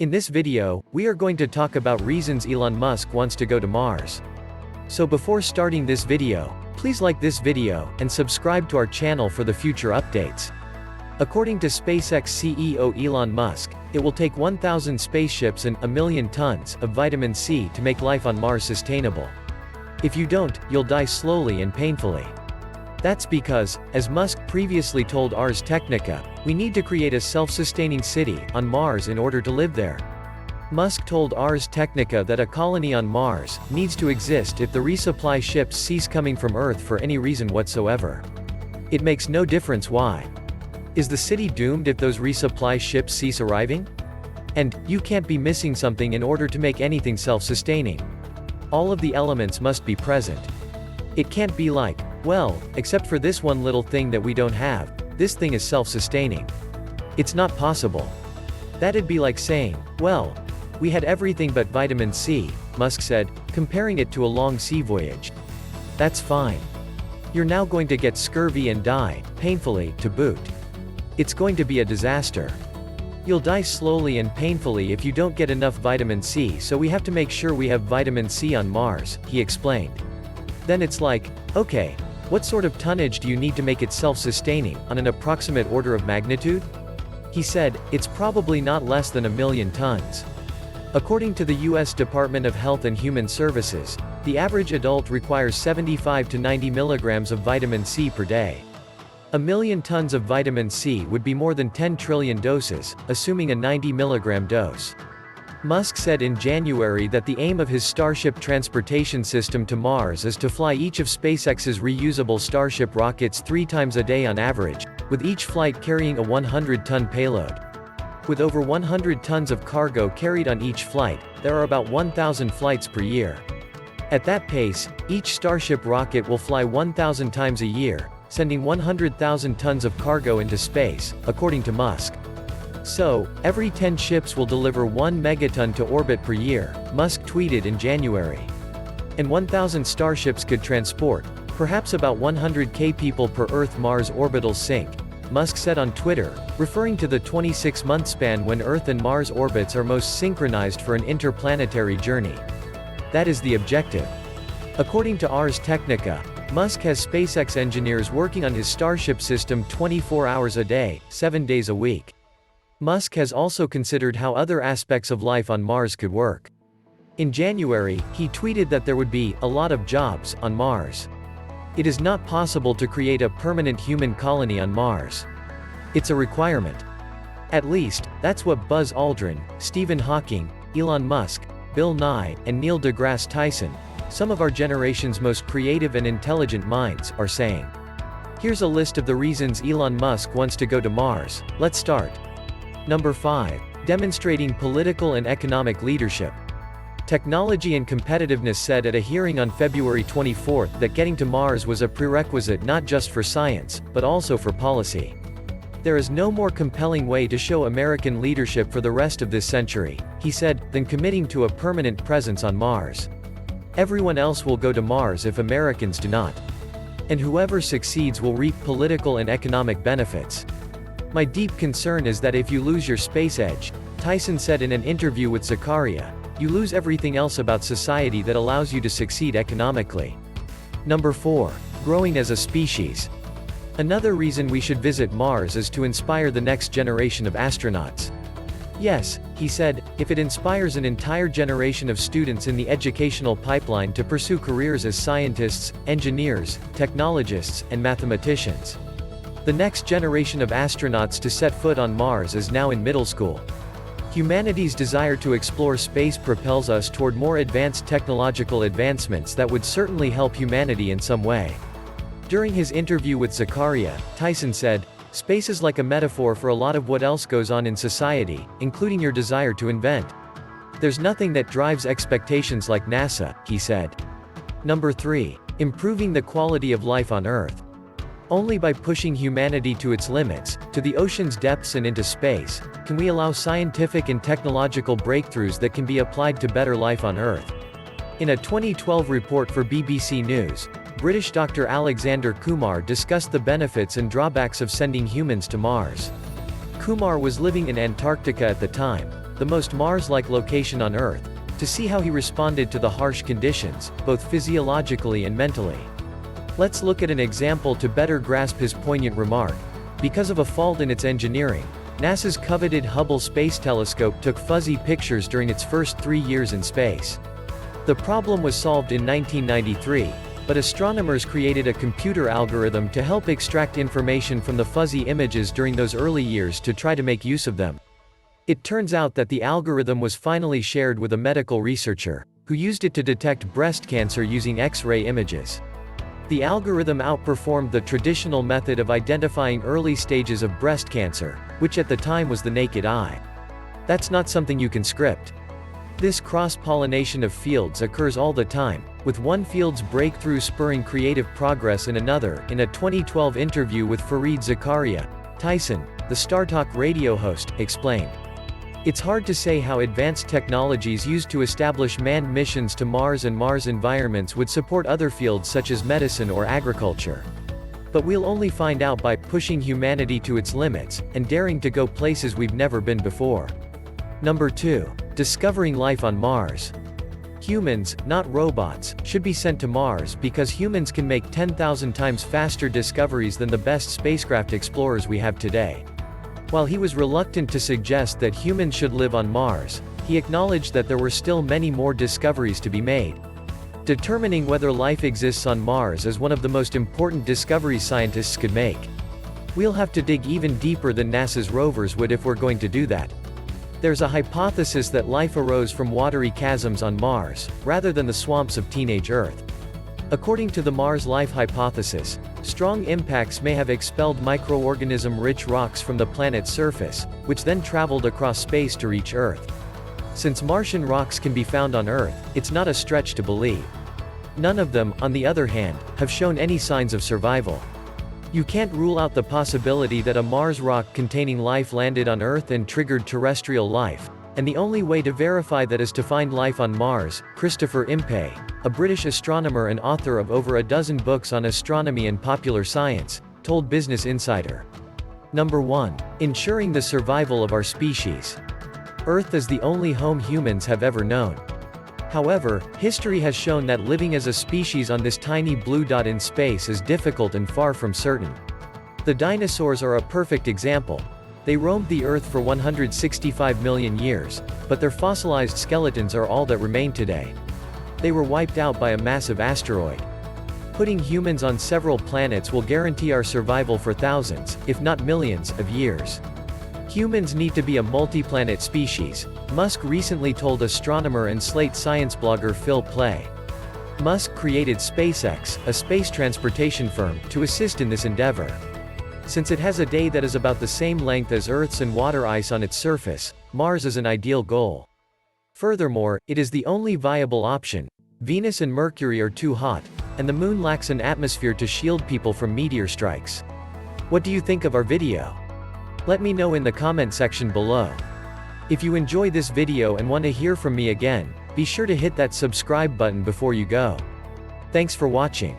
In this video, we are going to talk about reasons Elon Musk wants to go to Mars. So before starting this video, please like this video, and subscribe to our channel for the future updates. According to SpaceX CEO Elon Musk, it will take 1,000 spaceships and 1 million tons of vitamin C to make life on Mars sustainable. If you don't, you'll die slowly and painfully. That's because, as Musk previously told Ars Technica, we need to create a self-sustaining city on Mars in order to live there. Musk told Ars Technica that a colony on Mars needs to exist if the resupply ships cease coming from Earth for any reason whatsoever. It makes no difference why. Is the city doomed if those resupply ships cease arriving? And, you can't be missing something in order to make anything self-sustaining. All of the elements must be present. It can't be like, well, except for this one little thing that we don't have, this thing is self-sustaining. It's not possible. That'd be like saying, well, we had everything but vitamin C, Musk said, comparing it to a long sea voyage. That's fine. You're now going to get scurvy and die, painfully, to boot. It's going to be a disaster. You'll die slowly and painfully if you don't get enough vitamin C, so we have to make sure we have vitamin C on Mars, he explained. Then it's like, okay, what sort of tonnage do you need to make it self-sustaining, on an approximate order of magnitude? He said, it's probably not less than 1 million tons. According to the U.S. Department of Health and Human Services, the average adult requires 75 to 90 milligrams of vitamin C per day. 1 million tons of vitamin C would be more than 10 trillion doses, assuming a 90 milligram dose. Musk said in January that the aim of his Starship transportation system to Mars is to fly each of SpaceX's reusable Starship rockets 3 times a day on average, with each flight carrying a 100-ton payload. With over 100 tons of cargo carried on each flight, there are about 1,000 flights per year. At that pace, each Starship rocket will fly 1,000 times a year, sending 100,000 tons of cargo into space, according to Musk. So, every 10 ships will deliver 1 megaton to orbit per year, Musk tweeted in January. And 1,000 starships could transport, perhaps about 100k people per Earth-Mars orbital sync, Musk said on Twitter, referring to the 26-month span when Earth and Mars orbits are most synchronized for an interplanetary journey. That is the objective. According to Ars Technica, Musk has SpaceX engineers working on his Starship system 24 hours a day, 7 days a week. Musk has also considered how other aspects of life on Mars could work. In January, he tweeted that there would be a lot of jobs on Mars. It is not possible to create a permanent human colony on Mars. It's a requirement. At least, that's what Buzz Aldrin, Stephen Hawking, Elon Musk, Bill Nye, and Neil deGrasse Tyson, some of our generation's most creative and intelligent minds, are saying. Here's a list of the reasons Elon Musk wants to go to Mars. Let's start. Number 5. Demonstrating political and economic leadership. Technology and Competitiveness said at a hearing on February 24 that getting to Mars was a prerequisite not just for science, but also for policy. There is no more compelling way to show American leadership for the rest of this century, he said, than committing to a permanent presence on Mars. Everyone else will go to Mars if Americans do not. And whoever succeeds will reap political and economic benefits. My deep concern is that if you lose your space edge, Tyson said in an interview with Zakaria, you lose everything else about society that allows you to succeed economically. Number 4. Growing as a species. Another reason we should visit Mars is to inspire the next generation of astronauts. Yes, he said, if it inspires an entire generation of students in the educational pipeline to pursue careers as scientists, engineers, technologists, and mathematicians. The next generation of astronauts to set foot on Mars is now in middle school. Humanity's desire to explore space propels us toward more advanced technological advancements that would certainly help humanity in some way. During his interview with Zakaria, Tyson said, space is like a metaphor for a lot of what else goes on in society, including your desire to invent. There's nothing that drives expectations like NASA, he said. Number 3. Improving the quality of life on Earth. Only by pushing humanity to its limits, to the ocean's depths and into space, can we allow scientific and technological breakthroughs that can be applied to better life on Earth. In a 2012 report for BBC News, British Dr. Alexander Kumar discussed the benefits and drawbacks of sending humans to Mars. Kumar was living in Antarctica at the time. the most Mars-like location on Earth, to see how he responded to the harsh conditions, both physiologically and mentally. Let's look at an example to better grasp his poignant remark. Because of a fault in its engineering, NASA's coveted Hubble Space Telescope took fuzzy pictures during its first 3 years in space. The problem was solved in 1993, but astronomers created a computer algorithm to help extract information from the fuzzy images during those early years to try to make use of them. It turns out that the algorithm was finally shared with a medical researcher, who used it to detect breast cancer using X-ray images. The algorithm outperformed the traditional method of identifying early stages of breast cancer, which at the time was the naked eye. That's not something you can script. This cross-pollination of fields occurs all the time, with one field's breakthrough spurring creative progress in another. In a 2012 interview with Fareed Zakaria, Tyson, the StarTalk radio host, explained, "It's hard to say how advanced technologies used to establish manned missions to Mars and Mars environments would support other fields such as medicine or agriculture. But we'll only find out by pushing humanity to its limits, and daring to go places we've never been before." Number 2. Discovering life on Mars. Humans, not robots, should be sent to Mars because humans can make 10,000 times faster discoveries than the best spacecraft explorers we have today. While he was reluctant to suggest that humans should live on Mars, he acknowledged that there were still many more discoveries to be made. Determining whether life exists on Mars is one of the most important discoveries scientists could make. We'll have to dig even deeper than NASA's rovers would if we're going to do that. There's a hypothesis that life arose from watery chasms on Mars, rather than the swamps of teenage Earth. According to the Mars life hypothesis, strong impacts may have expelled microorganism-rich rocks from the planet's surface, which then traveled across space to reach Earth. Since Martian rocks can be found on Earth, it's not a stretch to believe. None of them, on the other hand, have shown any signs of survival. You can't rule out the possibility that a Mars rock containing life landed on Earth and triggered terrestrial life, and the only way to verify that is to find life on Mars. Christopher Impey, a British astronomer and author of over a dozen books on astronomy and popular science, told Business Insider. Number 1. Ensuring the survival of our species. Earth is the only home humans have ever known. However, history has shown that living as a species on this tiny blue dot in space is difficult and far from certain. The dinosaurs are a perfect example. They roamed the Earth for 165 million years, but their fossilized skeletons are all that remain today. They were wiped out by a massive asteroid. Putting humans on several planets will guarantee our survival for thousands, if not millions, of years. Humans need to be a multi-planet species, Musk recently told astronomer and Slate science blogger Phil Plait. Musk created SpaceX, a space transportation firm, to assist in this endeavor. Since it has a day that is about the same length as Earth's and water ice on its surface, Mars is an ideal goal. Furthermore, it is the only viable option. Venus and Mercury are too hot, and the Moon lacks an atmosphere to shield people from meteor strikes. What do you think of our video? Let me know in the comment section below. If you enjoy this video and want to hear from me again, be sure to hit that subscribe button before you go. Thanks for watching.